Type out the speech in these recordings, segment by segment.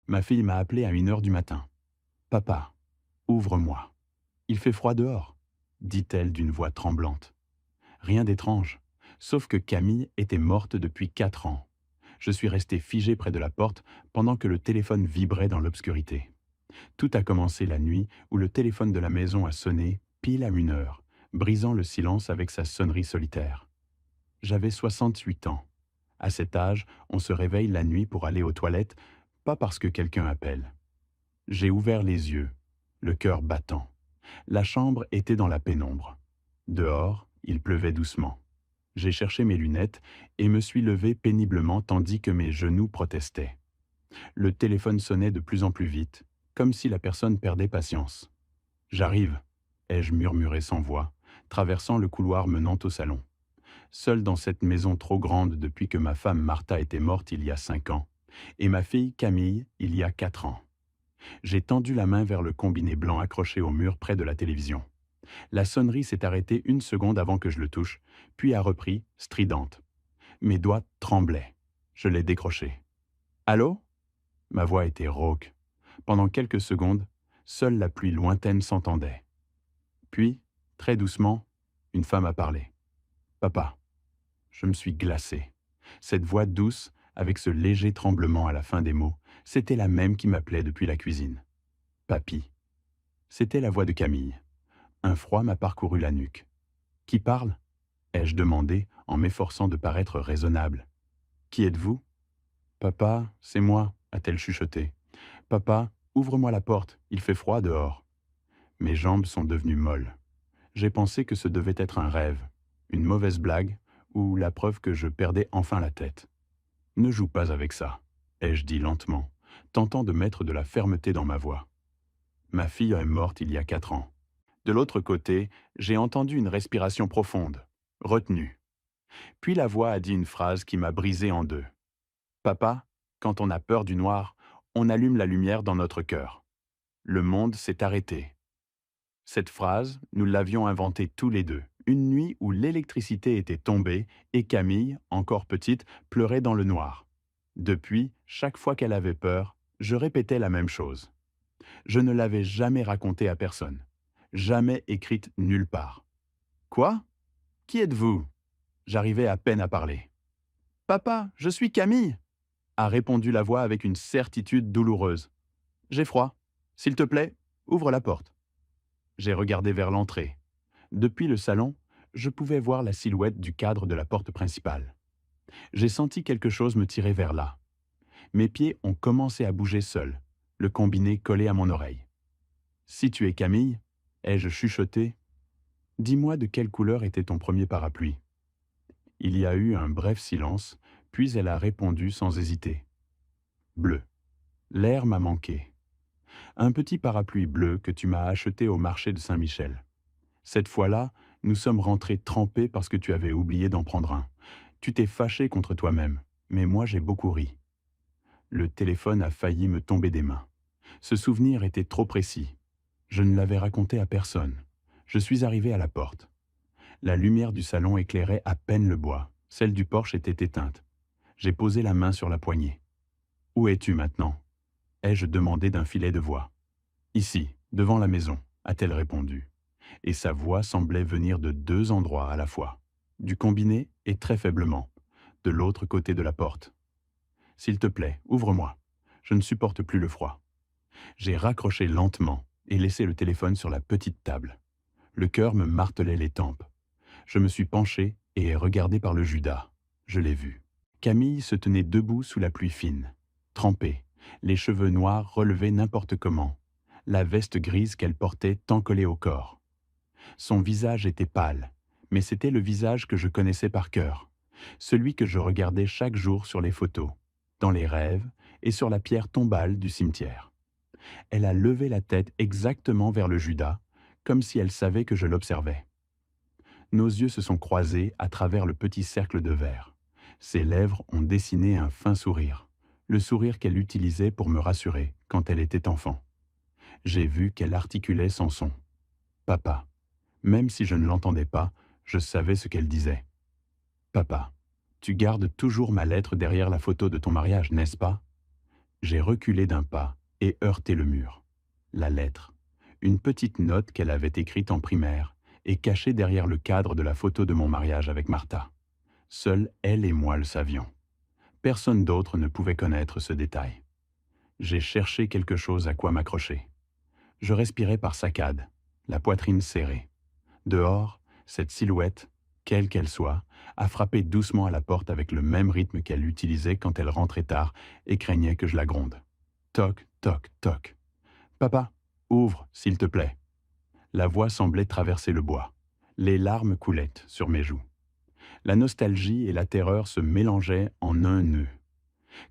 Ma fille m'a appelé à 1 heure du matin. Papa, ouvre-moi. Il fait froid dehors, dit-elle d'une voix tremblante. Rien d'étrange, sauf que Camille était morte depuis 4 ans. Je suis resté figé près de la porte pendant que le téléphone vibrait dans l'obscurité. Tout a commencé la nuit où le téléphone de la maison a sonné pile à 1 heure, brisant le silence avec sa sonnerie solitaire. J'avais 68 ans. À cet âge, on se réveille la nuit pour aller aux toilettes, pas parce que quelqu'un appelle. J'ai ouvert les yeux, le cœur battant. La chambre était dans la pénombre. Dehors, il pleuvait doucement. J'ai cherché mes lunettes et me suis levé péniblement tandis que mes genoux protestaient. Le téléphone sonnait de plus en plus vite, comme si la personne perdait patience. « J'arrive », ai-je murmuré sans voix, traversant le couloir menant au salon. Seul dans cette maison trop grande depuis que ma femme Martha était morte il y a 5 ans, et ma fille Camille il y a 4 ans. J'ai tendu la main vers le combiné blanc accroché au mur près de la télévision. La sonnerie s'est arrêtée 1 seconde avant que je le touche, puis a repris, stridente. Mes doigts tremblaient. Je l'ai décroché. « Allô ?» Ma voix était rauque. Pendant quelques secondes, seule la pluie lointaine s'entendait. Puis, très doucement, une femme a parlé. « Papa ». Je me suis glacé. Cette voix douce, avec ce léger tremblement à la fin des mots, c'était la même qui m'appelait depuis la cuisine. « Papy ». C'était la voix de Camille. Un froid m'a parcouru la nuque. « Qui parle ?» ai-je demandé en m'efforçant de paraître raisonnable. « Qui êtes-vous ?»« Papa, c'est moi », a-t-elle chuchoté. « Papa, ouvre-moi la porte, il fait froid dehors. » Mes jambes sont devenues molles. J'ai pensé que ce devait être un rêve, une mauvaise blague, ou la preuve que je perdais enfin la tête. « Ne joue pas avec ça », ai-je dit lentement, tentant de mettre de la fermeté dans ma voix. Ma fille est morte il y a 4 ans. De l'autre côté, j'ai entendu une respiration profonde, retenue. Puis la voix a dit une phrase qui m'a brisé en deux. « Papa, quand on a peur du noir, on allume la lumière dans notre cœur. Le monde s'est arrêté. » Cette phrase, nous l'avions inventée tous les deux, une nuit où l'électricité était tombée et Camille, encore petite, pleurait dans le noir. Depuis, chaque fois qu'elle avait peur, je répétais la même chose. Je ne l'avais jamais racontée à personne, jamais écrite nulle part. « Quoi ? Qui êtes-vous » J'arrivais à peine à parler. « Papa, je suis Camille » a répondu la voix avec une certitude douloureuse. « J'ai froid. S'il te plaît, ouvre la porte. » J'ai regardé vers l'entrée. Depuis le salon, je pouvais voir la silhouette du cadre de la porte principale. J'ai senti quelque chose me tirer vers là. Mes pieds ont commencé à bouger seuls, le combiné collé à mon oreille. « Si tu es Camille, » ai-je chuchoté, « dis-moi de quelle couleur était ton premier parapluie. » Il y a eu un bref silence, puis elle a répondu sans hésiter. « Bleu. L'air m'a manqué. Un petit parapluie bleu que tu m'as acheté au marché de Saint-Michel. Cette fois-là, nous sommes rentrés trempés parce que tu avais oublié d'en prendre un. Tu t'es fâché contre toi-même, mais moi j'ai beaucoup ri. » Le téléphone a failli me tomber des mains. Ce souvenir était trop précis. Je ne l'avais raconté à personne. Je suis arrivé à la porte. La lumière du salon éclairait à peine le bois. Celle du porche était éteinte. J'ai posé la main sur la poignée. « Où es-tu maintenant » ai-je demandé d'un filet de voix. « Ici, devant la maison » a-t-elle répondu. Et sa voix semblait venir de 2 endroits à la fois. Du combiné et très faiblement, de l'autre côté de la porte. « S'il te plaît, ouvre-moi. Je ne supporte plus le froid. » J'ai raccroché lentement et laissé le téléphone sur la petite table. Le cœur me martelait les tempes. Je me suis penché et ai regardé par le Judas. Je l'ai vu. Camille se tenait debout sous la pluie fine, trempée, les cheveux noirs relevés n'importe comment, la veste grise qu'elle portait tant collée au corps. Son visage était pâle, mais c'était le visage que je connaissais par cœur, celui que je regardais chaque jour sur les photos, dans les rêves et sur la pierre tombale du cimetière. Elle a levé la tête exactement vers le Judas, comme si elle savait que je l'observais. Nos yeux se sont croisés à travers le petit cercle de verre. Ses lèvres ont dessiné un fin sourire, le sourire qu'elle utilisait pour me rassurer quand elle était enfant. J'ai vu qu'elle articulait son son. « Papa ». Même si je ne l'entendais pas, je savais ce qu'elle disait. « Papa, tu gardes toujours ma lettre derrière la photo de ton mariage, n'est-ce pas » J'ai reculé d'un pas et heurté le mur. La lettre, une petite note qu'elle avait écrite en primaire et cachée derrière le cadre de la photo de mon mariage avec Martha. Seuls elle et moi le savions. Personne d'autre ne pouvait connaître ce détail. J'ai cherché quelque chose à quoi m'accrocher. Je respirais par saccades, la poitrine serrée. Dehors, cette silhouette, quelle qu'elle soit, a frappé doucement à la porte avec le même rythme qu'elle utilisait quand elle rentrait tard et craignait que je la gronde. Toc, toc, toc. Papa, ouvre, s'il te plaît. La voix semblait traverser le bois. Les larmes coulaient sur mes joues. La nostalgie et la terreur se mélangeaient en un nœud.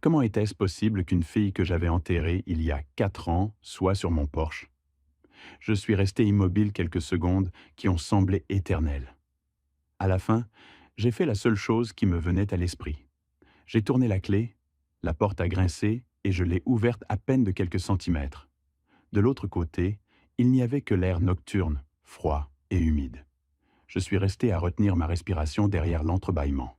Comment était-ce possible qu'une fille que j'avais enterrée il y a 4 ans soit sur mon porche? Je suis resté immobile quelques secondes qui ont semblé éternelles. À la fin, j'ai fait la seule chose qui me venait à l'esprit. J'ai tourné la clé, la porte a grincé et je l'ai ouverte à peine de quelques centimètres. De l'autre côté, il n'y avait que l'air nocturne, froid et humide. Je suis resté à retenir ma respiration derrière l'entrebâillement.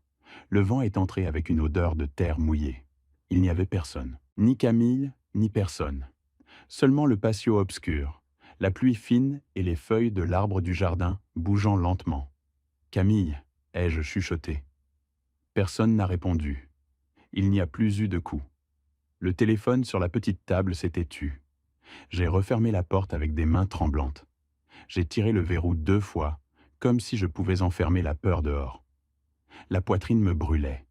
Le vent est entré avec une odeur de terre mouillée. Il n'y avait personne, ni Camille, ni personne. Seulement le patio obscur, la pluie fine et les feuilles de l'arbre du jardin bougeant lentement. Camille, ai-je chuchoté. Personne n'a répondu. Il n'y a plus eu de coup. Le téléphone sur la petite table s'était tu. J'ai refermé la porte avec des mains tremblantes. J'ai tiré le verrou 2 fois, comme si je pouvais enfermer la peur dehors. La poitrine me brûlait.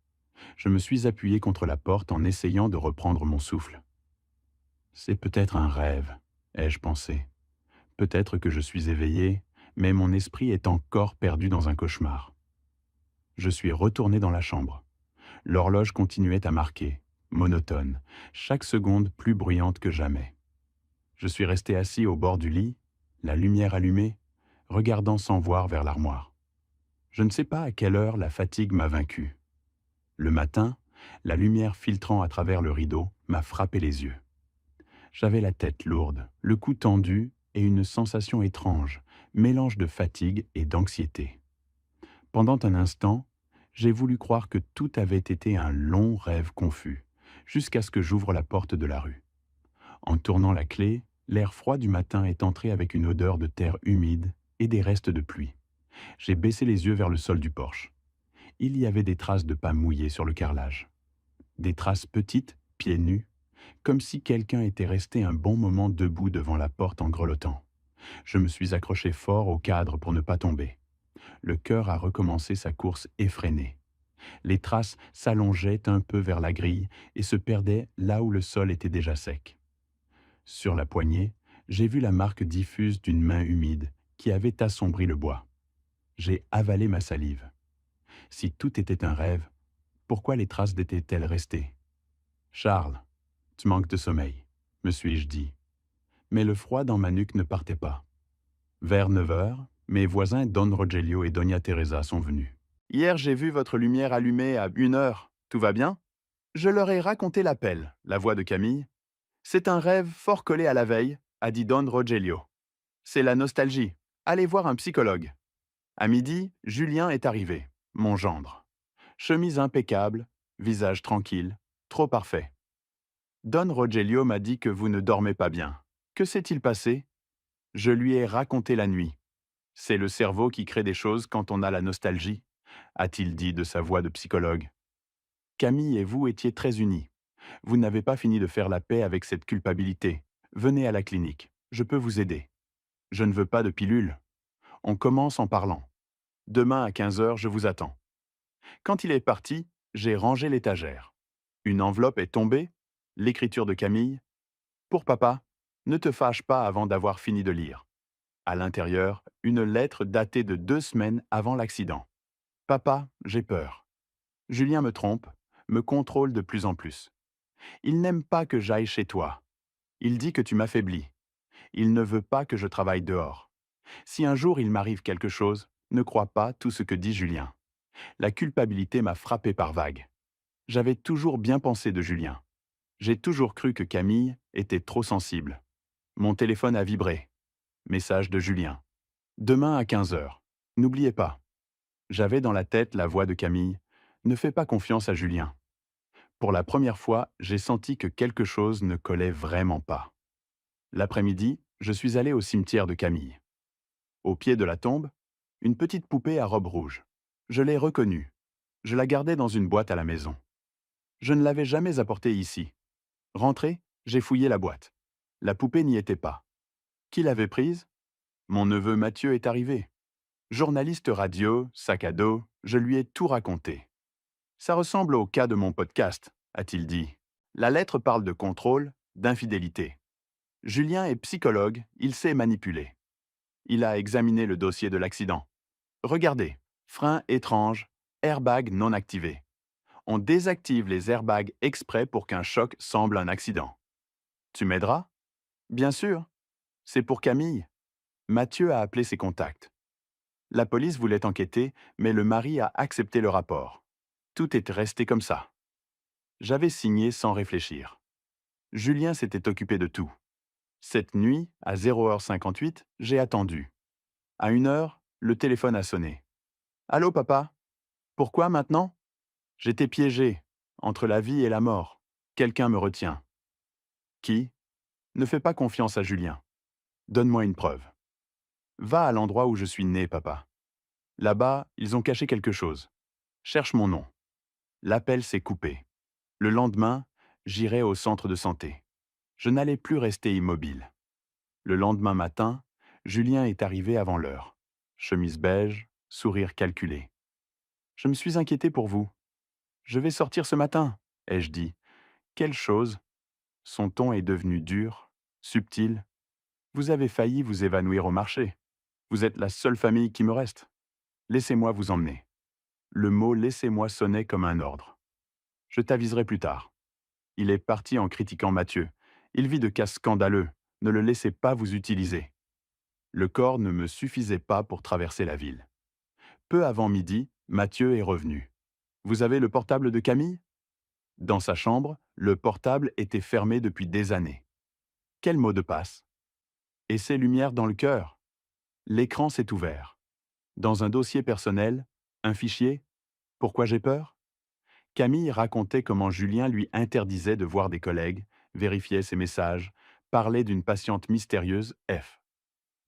Je me suis appuyé contre la porte en essayant de reprendre mon souffle. C'est peut-être un rêve, ai-je pensé. Peut-être que je suis éveillé, mais mon esprit est encore perdu dans un cauchemar. Je suis retourné dans la chambre. L'horloge continuait à marquer, monotone, chaque seconde plus bruyante que jamais. Je suis resté assis au bord du lit, la lumière allumée, regardant sans voir vers l'armoire. Je ne sais pas à quelle heure la fatigue m'a vaincu. Le matin, la lumière filtrant à travers le rideau m'a frappé les yeux. J'avais la tête lourde, le cou tendu et une sensation étrange, mélange de fatigue et d'anxiété. Pendant un instant, j'ai voulu croire que tout avait été un long rêve confus, jusqu'à ce que j'ouvre la porte de la rue. En tournant la clé, l'air froid du matin est entré avec une odeur de terre humide et des restes de pluie. J'ai baissé les yeux vers le sol du porche. Il y avait des traces de pas mouillés sur le carrelage. Des traces petites, pieds nus, comme si quelqu'un était resté un bon moment debout devant la porte en grelottant. Je me suis accroché fort au cadre pour ne pas tomber. Le cœur a recommencé sa course effrénée. Les traces s'allongeaient un peu vers la grille et se perdaient là où le sol était déjà sec. Sur la poignée, j'ai vu la marque diffuse d'une main humide qui avait assombri le bois. J'ai avalé ma salive. Si tout était un rêve, pourquoi les traces étaient-elles restées? Charles, tu manques de sommeil, me suis-je dit. Mais le froid dans ma nuque ne partait pas. Vers 9 heures, mes voisins Don Rogelio et Doña Teresa sont venus. Hier, j'ai vu votre lumière allumée à 1 heure. Tout va bien? Je leur ai raconté l'appel, la voix de Camille. C'est un rêve fort collé à la veille, a dit Don Rogelio. C'est la nostalgie. Allez voir un psychologue. À midi, Julien est arrivé, mon gendre. Chemise impeccable, visage tranquille, trop parfait. Don Rogelio m'a dit que vous ne dormez pas bien. Que s'est-il passé? Je lui ai raconté la nuit. C'est le cerveau qui crée des choses quand on a la nostalgie, a-t-il dit de sa voix de psychologue. Camille et vous étiez très unis. Vous n'avez pas fini de faire la paix avec cette culpabilité. Venez à la clinique. Je peux vous aider. Je ne veux pas de pilule. On commence en parlant. Demain à 15 heures, je vous attends. Quand il est parti, j'ai rangé l'étagère. Une enveloppe est tombée, l'écriture de Camille. Pour papa, ne te fâche pas avant d'avoir fini de lire. À l'intérieur, une lettre datée de 2 semaines avant l'accident. Papa, j'ai peur. Julien me trompe, me contrôle de plus en plus. Il n'aime pas que j'aille chez toi. Il dit que tu m'affaiblis. Il ne veut pas que je travaille dehors. Si un jour il m'arrive quelque chose, ne crois pas tout ce que dit Julien. La culpabilité m'a frappé par vagues. J'avais toujours bien pensé de Julien. J'ai toujours cru que Camille était trop sensible. Mon téléphone a vibré. Message de Julien. Demain à 15 heures. N'oubliez pas. J'avais dans la tête la voix de Camille. Ne fais pas confiance à Julien. Pour la première fois, j'ai senti que quelque chose ne collait vraiment pas. L'après-midi, je suis allé au cimetière de Camille. Au pied de la tombe, une petite poupée à robe rouge. Je l'ai reconnue. Je la gardais dans une boîte à la maison. Je ne l'avais jamais apportée ici. Rentré, j'ai fouillé la boîte. La poupée n'y était pas. Qui l'avait prise? Mon neveu Mathieu est arrivé. Journaliste radio, sac à dos, je lui ai tout raconté. Ça ressemble au cas de mon podcast, a-t-il dit. La lettre parle de contrôle, d'infidélité. Julien est psychologue, il sait manipuler. Il a examiné le dossier de l'accident. Regardez, frein étrange, airbag non activé. On désactive les airbags exprès pour qu'un choc semble un accident. Tu m'aideras? Bien sûr. C'est pour Camille. Mathieu a appelé ses contacts. La police voulait enquêter, mais le mari a accepté le rapport. Tout est resté comme ça. J'avais signé sans réfléchir. Julien s'était occupé de tout. Cette nuit, à 0h58, j'ai attendu. À 1h, le téléphone a sonné. Allô, papa? Pourquoi maintenant? J'étais piégé, entre la vie et la mort. Quelqu'un me retient. Qui? Ne fais pas confiance à Julien. Donne-moi une preuve. Va à l'endroit où je suis né, papa. Là-bas, ils ont caché quelque chose. Cherche mon nom. L'appel s'est coupé. Le lendemain, j'irai au centre de santé. Je n'allais plus rester immobile. Le lendemain matin, Julien est arrivé avant l'heure. Chemise beige, sourire calculé. Je me suis inquiété pour vous. Je vais sortir ce matin, ai-je dit. Quelle chose? Son ton est devenu dur, subtil. Vous avez failli vous évanouir au marché. Vous êtes la seule famille qui me reste. Laissez-moi vous emmener. Le mot laissez-moi sonnait comme un ordre. Je t'aviserai plus tard. Il est parti en critiquant Mathieu. Il vit de cas scandaleux. Ne le laissez pas vous utiliser. Le corps ne me suffisait pas pour traverser la ville. Peu avant midi, Mathieu est revenu. Vous avez le portable de Camille? Dans sa chambre, le portable était fermé depuis des années. Quel mot de passe? Et ces lumières dans le cœur? L'écran s'est ouvert. Dans un dossier personnel, un fichier? Pourquoi j'ai peur? Camille racontait comment Julien lui interdisait de voir des collègues, vérifiait ses messages, parlait d'une patiente mystérieuse, F.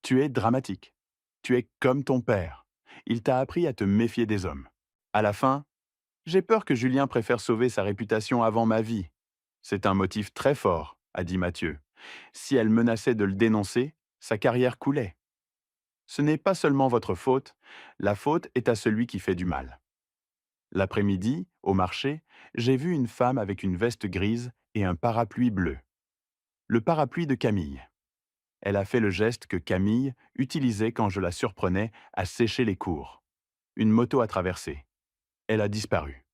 Tu es dramatique. Tu es comme ton père. Il t'a appris à te méfier des hommes. À la fin, j'ai peur que Julien préfère sauver sa réputation avant ma vie. C'est un motif très fort, a dit Mathieu. Si elle menaçait de le dénoncer, sa carrière coulait. Ce n'est pas seulement votre faute, la faute est à celui qui fait du mal. L'après-midi, au marché, j'ai vu une femme avec une veste grise et un parapluie bleu. Le parapluie de Camille. Elle a fait le geste que Camille utilisait quand je la surprenais à sécher les cours. Une moto a traversé. Elle a disparu.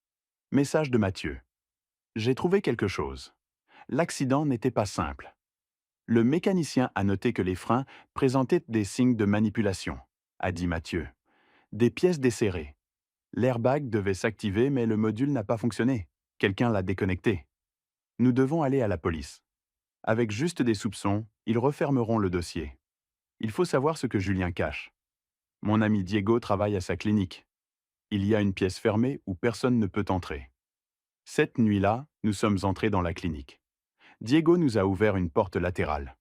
Message de Mathieu. J'ai trouvé quelque chose. L'accident n'était pas simple. Le mécanicien a noté que les freins présentaient des signes de manipulation, a dit Mathieu. Des pièces desserrées. L'airbag devait s'activer mais le module n'a pas fonctionné. Quelqu'un l'a déconnecté. Nous devons aller à la police. Avec juste des soupçons, ils refermeront le dossier. Il faut savoir ce que Julien cache. Mon ami Diego travaille à sa clinique. Il y a une pièce fermée où personne ne peut entrer. Cette nuit-là, nous sommes entrés dans la clinique. Diego nous a ouvert une porte latérale.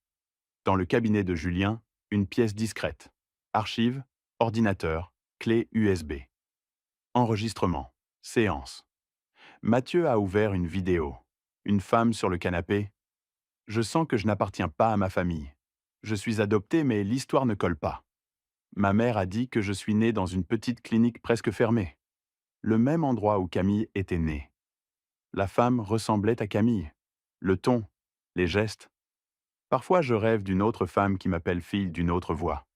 Dans le cabinet de Julien, une pièce discrète. Archives, ordinateur, clé USB. Enregistrement. Séance. Mathieu a ouvert une vidéo. Une femme sur le canapé. Je sens que je n'appartiens pas à ma famille. Je suis adopté, mais l'histoire ne colle pas. Ma mère a dit que je suis né dans une petite clinique presque fermée. Le même endroit où Camille était née. La femme ressemblait à Camille. Le ton, les gestes. Parfois, je rêve d'une autre femme qui m'appelle fille d'une autre voix.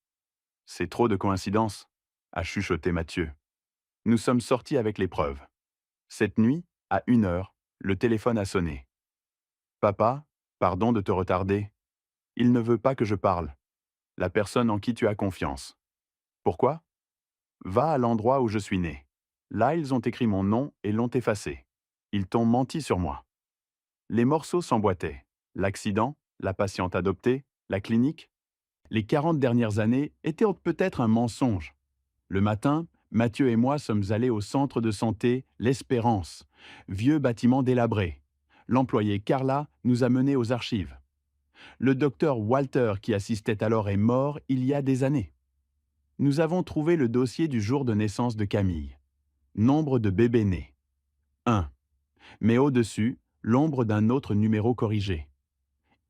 C'est trop de coïncidences, a chuchoté Mathieu. Nous sommes sortis avec les preuves. Cette nuit, à 1h, le téléphone a sonné. Papa, pardon de te retarder. Il ne veut pas que je parle. La personne en qui tu as confiance. Pourquoi? Va à l'endroit où je suis né. Là, ils ont écrit mon nom et l'ont effacé. Ils t'ont menti sur moi. Les morceaux s'emboîtaient. L'accident, la patiente adoptée, la clinique. Les 40 dernières années étaient peut-être un mensonge. Le matin, Mathieu et moi sommes allés au centre de santé L'Espérance, vieux bâtiment délabré. L'employée Carla nous a menés aux archives. Le docteur Walter qui assistait alors est mort il y a des années. Nous avons trouvé le dossier du jour de naissance de Camille. Nombre de bébés nés. 1. Mais au-dessus, l'ombre d'un autre numéro corrigé.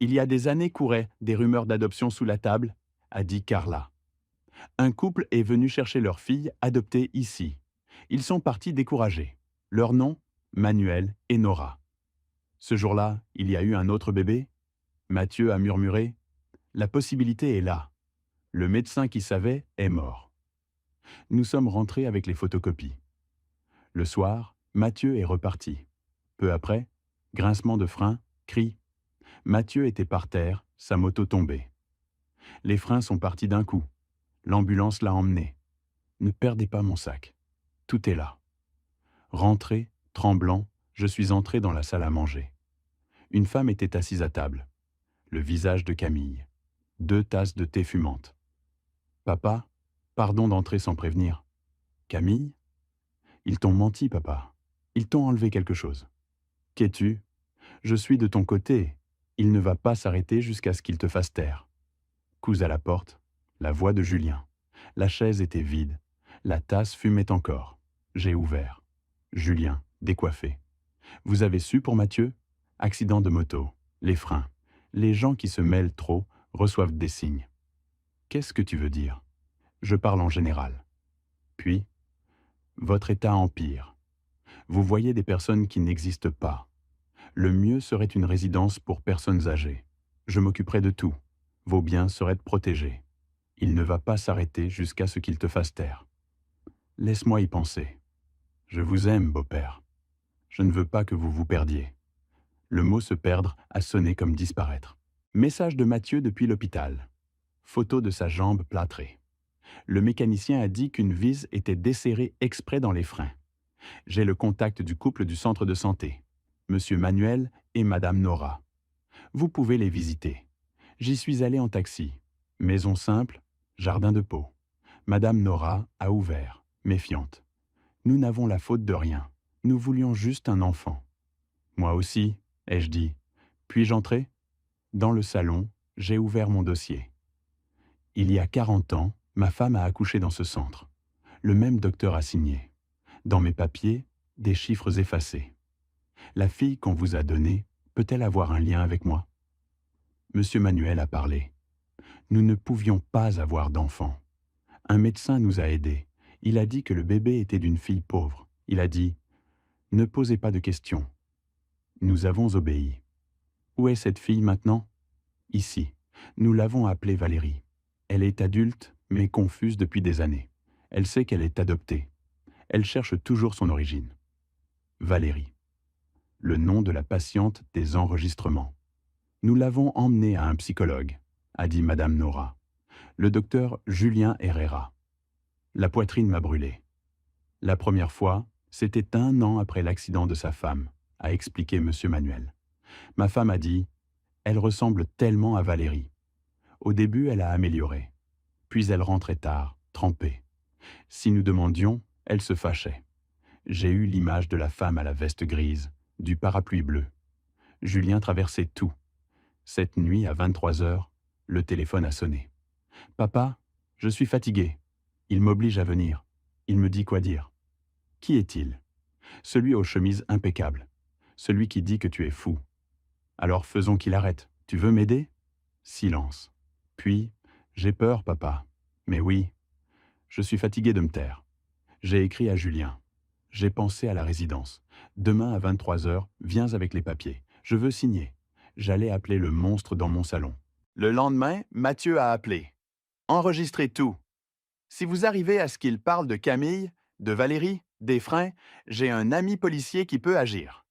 Il y a des années couraient des rumeurs d'adoption sous la table, a dit Carla. Un couple est venu chercher leur fille adoptée ici. Ils sont partis découragés. Leur nom, Manuel et Nora. Ce jour-là, il y a eu un autre bébé. Mathieu a murmuré. La possibilité est là. Le médecin qui savait est mort. Nous sommes rentrés avec les photocopies. Le soir, Mathieu est reparti. Peu après, grincement de frein, cri. Mathieu était par terre, sa moto tombée. Les freins sont partis d'un coup. L'ambulance l'a emmené. Ne perdez pas mon sac. Tout est là. Rentré, tremblant, je suis entré dans la salle à manger. Une femme était assise à table. Le visage de Camille. 2 tasses de thé fumantes. Papa, pardon d'entrer sans prévenir. Camille? Ils t'ont menti, papa. Ils t'ont enlevé quelque chose. Qu'es-tu? Je suis de ton côté. Il ne va pas s'arrêter jusqu'à ce qu'il te fasse taire. Coups à la porte, la voix de Julien. La chaise était vide. La tasse fumait encore. J'ai ouvert. Julien, décoiffé. Vous avez su pour Mathieu? Accident de moto. Les freins. Les gens qui se mêlent trop reçoivent des signes. Qu'est-ce que tu veux dire? Je parle en général. Puis, votre état empire. Vous voyez des personnes qui n'existent pas. Le mieux serait une résidence pour personnes âgées. Je m'occuperai de tout. Vos biens seraient protégés. Il ne va pas s'arrêter jusqu'à ce qu'il te fasse taire. Laisse-moi y penser. Je vous aime, beau-père. Je ne veux pas que vous vous perdiez. Le mot se perdre a sonné comme disparaître. Message de Mathieu depuis l'hôpital. Photo de sa jambe plâtrée. Le mécanicien a dit qu'une vis était desserrée exprès dans les freins. J'ai le contact du couple du centre de santé, Monsieur Manuel et Madame Nora. Vous pouvez les visiter. J'y suis allé en taxi. Maison simple, jardin de peau. Madame Nora a ouvert, méfiante. Nous n'avons la faute de rien. Nous voulions juste un enfant. Moi aussi, ai-je dit. Puis-je entrer? Dans le salon, j'ai ouvert mon dossier. Il y a 40 ans, ma femme a accouché dans ce centre. Le même docteur a signé. Dans mes papiers, des chiffres effacés. La fille qu'on vous a donnée peut-elle avoir un lien avec moi? Monsieur Manuel a parlé. Nous ne pouvions pas avoir d'enfant. Un médecin nous a aidés. Il a dit que le bébé était d'une fille pauvre. Il a dit « Ne posez pas de questions ». Nous avons obéi. Où est cette fille maintenant? Ici. Nous l'avons appelée Valérie. Elle est adulte, mais confuse depuis des années. Elle sait qu'elle est adoptée. Elle cherche toujours son origine. Valérie. Le nom de la patiente des enregistrements. Nous l'avons emmenée à un psychologue, a dit Madame Nora. Le docteur Julien Herrera. La poitrine m'a brûlé. La première fois, c'était 1 an après l'accident de sa femme, a expliqué Monsieur Manuel. Ma femme a dit « Elle ressemble tellement à Valérie ». Au début, elle a amélioré. Puis elle rentrait tard, trempée. Si nous demandions, elle se fâchait. J'ai eu l'image de la femme à la veste grise, du parapluie bleu. Julien traversait tout. Cette nuit, à 23 heures, le téléphone a sonné. « Papa, je suis fatigué. Il m'oblige à venir. Il me dit quoi dire. » Qui est-il? Celui aux chemises impeccables. Celui qui dit que tu es fou. Alors faisons qu'il arrête. Tu veux m'aider? Silence. Puis, j'ai peur, papa. Mais oui, je suis fatigué de me taire. J'ai écrit à Julien. J'ai pensé à la résidence. Demain à 23 heures, viens avec les papiers. Je veux signer. J'allais appeler le monstre dans mon salon. Le lendemain, Mathieu a appelé. Enregistrez tout. Si vous arrivez à ce qu'il parle de Camille, de Valérie, des freins, j'ai un ami policier qui peut agir.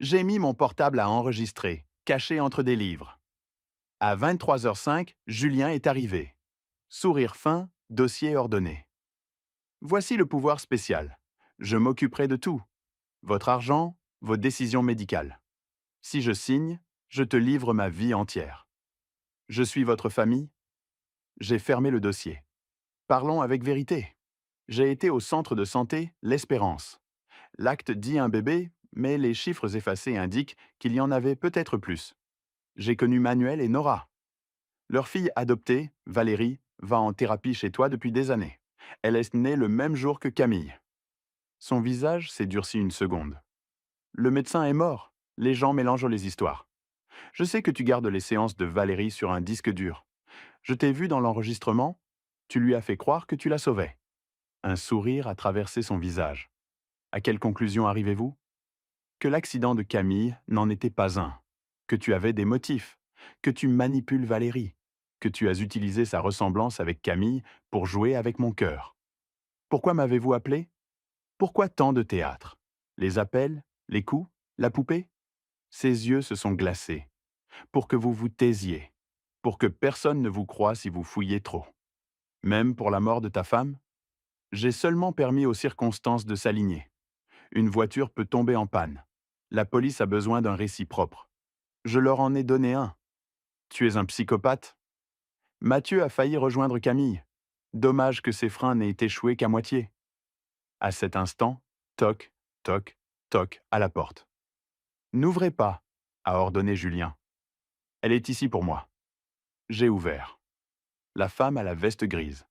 J'ai mis mon portable à enregistrer, caché entre des livres. À 23h05, Julien est arrivé. Sourire fin, dossier ordonné. Voici le pouvoir spécial. Je m'occuperai de tout. Votre argent, vos décisions médicales. Si je signe, je te livre ma vie entière. Je suis votre famille. J'ai fermé le dossier. Parlons avec vérité. J'ai été au centre de santé L'Espérance. L'acte dit un bébé, mais les chiffres effacés indiquent qu'il y en avait peut-être plus. J'ai connu Manuel et Nora. Leur fille adoptée, Valérie, va en thérapie chez toi depuis des années. Elle est née le même jour que Camille. Son visage s'est durci une seconde. Le médecin est mort. Les gens mélangent les histoires. Je sais que tu gardes les séances de Valérie sur un disque dur. Je t'ai vu dans l'enregistrement. Tu lui as fait croire que tu la sauvais. Un sourire a traversé son visage. À quelle conclusion arrivez-vous? Que l'accident de Camille n'en était pas un. Que tu avais des motifs. Que tu manipules Valérie. Que tu as utilisé sa ressemblance avec Camille pour jouer avec mon cœur. Pourquoi m'avez-vous appelé? Pourquoi tant de théâtre? Les appels? Les coups? La poupée? Ses yeux se sont glacés. Pour que vous vous taisiez. Pour que personne ne vous croie si vous fouillez trop. Même pour la mort de ta femme? J'ai seulement permis aux circonstances de s'aligner. Une voiture peut tomber en panne. La police a besoin d'un récit propre. Je leur en ai donné un. Tu es un psychopathe? Mathieu a failli rejoindre Camille. Dommage que ses freins n'aient échoué qu'à moitié. À cet instant, toc, toc, toc à la porte. N'ouvrez pas, a ordonné Julien. Elle est ici pour moi. J'ai ouvert. La femme à la veste grise.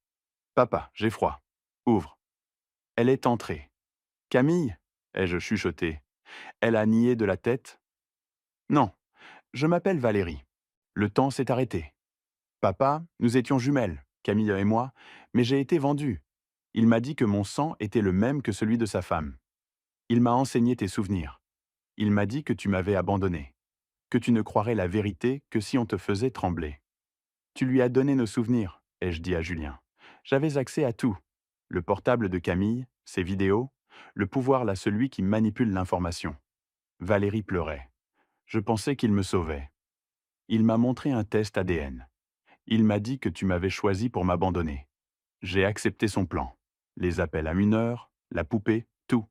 Papa, j'ai froid. Ouvre. Elle est entrée. Camille, ai-je chuchoté. Elle a nié de la tête. Non, je m'appelle Valérie. Le temps s'est arrêté. Papa, nous étions jumelles, Camille et moi, mais j'ai été vendu. Il m'a dit que mon sang était le même que celui de sa femme. Il m'a enseigné tes souvenirs. Il m'a dit que tu m'avais abandonné, que tu ne croirais la vérité que si on te faisait trembler. Tu lui as donné nos souvenirs, ai-je dit à Julien. J'avais accès à tout. Le portable de Camille, ses vidéos, le pouvoir là celui qui manipule l'information. Valérie pleurait. Je pensais qu'il me sauvait. Il m'a montré un test ADN. Il m'a dit que tu m'avais choisi pour m'abandonner. J'ai accepté son plan. Les appels à mineurs, la poupée, tout.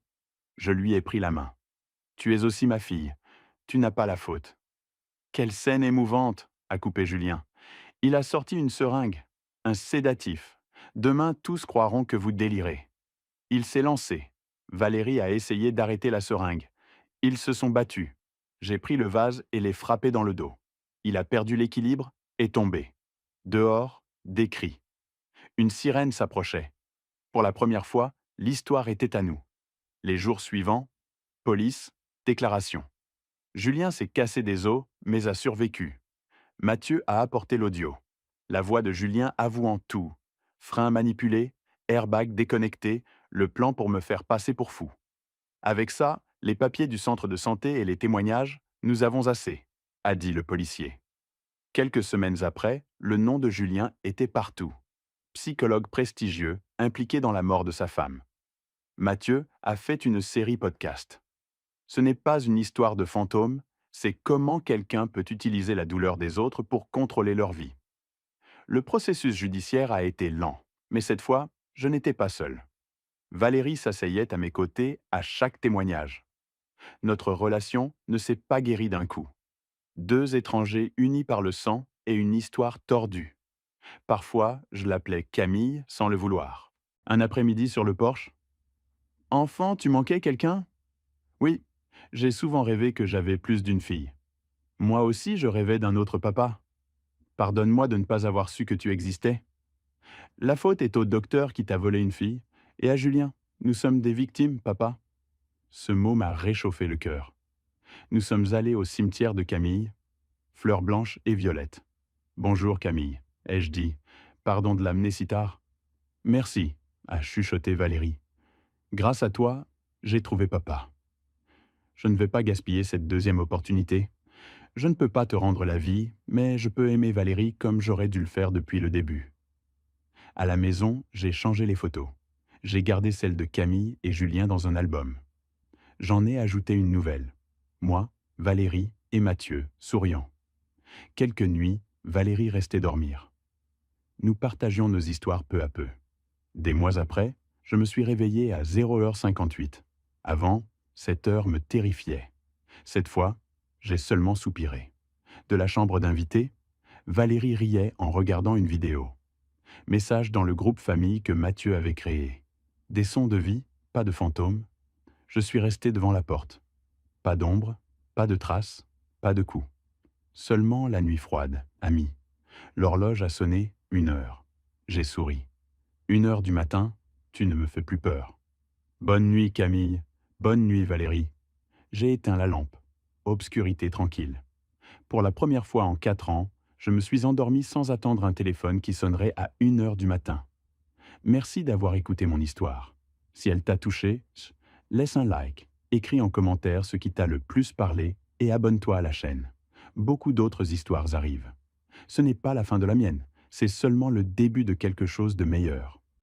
Je lui ai pris la main. Tu es aussi ma fille. Tu n'as pas la faute. Quelle scène émouvante, a coupé Julien. Il a sorti une seringue, un sédatif. Demain, tous croiront que vous délirez. Il s'est lancé. Valérie a essayé d'arrêter la seringue. Ils se sont battus. J'ai pris le vase et l'ai frappé dans le dos. Il a perdu l'équilibre et tombé. Dehors, des cris. Une sirène s'approchait. Pour la première fois, l'histoire était à nous. Les jours suivants, police, déclaration. Julien s'est cassé des os, mais a survécu. Mathieu a apporté l'audio. La voix de Julien avouant tout. Frein manipulé, airbag déconnecté, le plan pour me faire passer pour fou. Avec ça, les papiers du centre de santé et les témoignages, nous avons assez, a dit le policier. Quelques semaines après, le nom de Julien était partout. Psychologue prestigieux, impliqué dans la mort de sa femme. Mathieu a fait une série podcast. Ce n'est pas une histoire de fantôme, c'est comment quelqu'un peut utiliser la douleur des autres pour contrôler leur vie. Le processus judiciaire a été lent, mais cette fois, je n'étais pas seul. Valérie s'asseyait à mes côtés à chaque témoignage. Notre relation ne s'est pas guérie d'un coup. Deux étrangers unis par le sang et une histoire tordue. Parfois, je l'appelais Camille sans le vouloir. Un après-midi sur le porche. Enfant, tu manquais quelqu'un? Oui, j'ai souvent rêvé que j'avais plus d'une fille. Moi aussi, je rêvais d'un autre papa. Pardonne-moi de ne pas avoir su que tu existais. La faute est au docteur qui t'a volé une fille, et à Julien. Nous sommes des victimes, papa. Ce mot m'a réchauffé le cœur. Nous sommes allés au cimetière de Camille, fleurs blanches et violettes. Bonjour Camille, ai-je dit. Pardon de l'amener si tard. Merci, a chuchoté Valérie. Grâce à toi, j'ai trouvé papa. Je ne vais pas gaspiller cette deuxième opportunité. Je ne peux pas te rendre la vie, mais je peux aimer Valérie comme j'aurais dû le faire depuis le début. À la maison, j'ai changé les photos. J'ai gardé celles de Camille et Julien dans un album. J'en ai ajouté une nouvelle. Moi, Valérie et Mathieu, souriants. Quelques nuits, Valérie restait dormir. Nous partagions nos histoires peu à peu. Des mois après, je me suis réveillé à 0h58. Avant, cette heure me terrifiait. Cette fois, j'ai seulement soupiré. De la chambre d'invité, Valérie riait en regardant une vidéo. Message dans le groupe famille que Mathieu avait créé. Des sons de vie, pas de fantômes. Je suis resté devant la porte. Pas d'ombre, pas de traces, pas de coups. Seulement la nuit froide, ami. L'horloge a sonné 1 heure. J'ai souri. 1 heure du matin, tu ne me fais plus peur. Bonne nuit, Camille. Bonne nuit, Valérie. J'ai éteint la lampe. Obscurité tranquille. Pour la première fois en 4 ans, je me suis endormi sans attendre un téléphone qui sonnerait à 1 heure du matin. Merci d'avoir écouté mon histoire. Si elle t'a touché, laisse un like, écris en commentaire ce qui t'a le plus parlé et abonne-toi à la chaîne. Beaucoup d'autres histoires arrivent. Ce n'est pas la fin de la mienne, c'est seulement le début de quelque chose de meilleur.